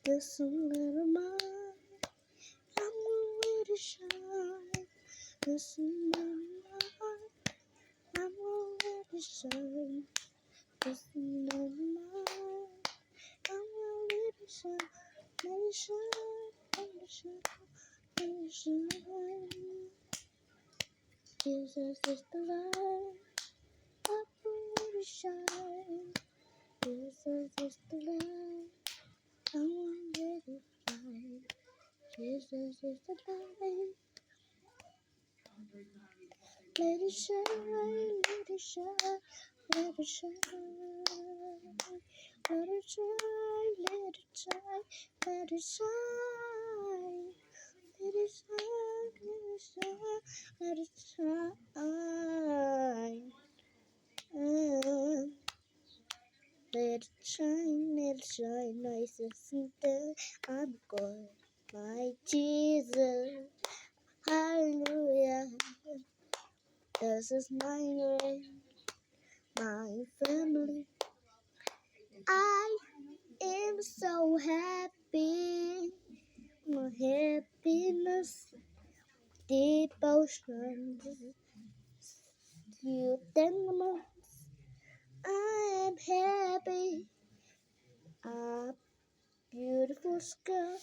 Listen, little mind, I'm ready to shine. Listen, little mind, I'm ready to shine. Listen, little mind, I'm ready to shine. Let it shine, let it shine, let it shine. Jesus is the light, I'm ready to shine. Jesus is the light, I'm ready to shine. Jesus is the light. Let it shine, let it shine, let it shine. Let it shine, let it shine, let it shine. Let it shine, let it shine, let it shine. Let it shine, let it shine, nice and simple. I'm God, my Jesus. Hallelujah. This is my name, my family. I am so happy. My happiness, devotion, you thankful. I am happy. A beautiful sky,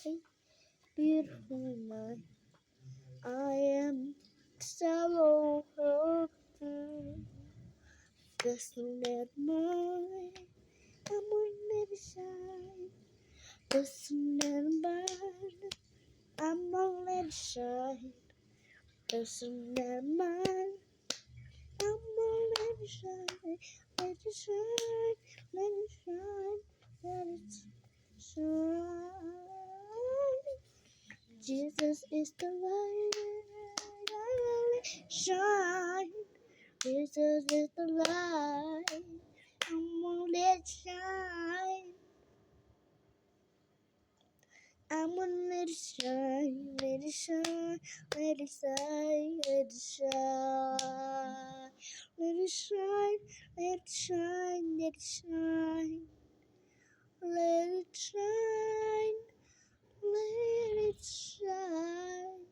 beautiful night. I am so happy. Just let my I'm on the shine. Just let mine. I'm on the shine. Just let mine. I'm on the shine. Let it shine. Let it shine. Let it shine. Jesus is the light. Let it shine. Jesus is the light. I'm on it shine. I'm gonna let it shine, let it shine, let it shine, let it shine. Let it shine, let it shine, let it shine. Let it shine, let it shine.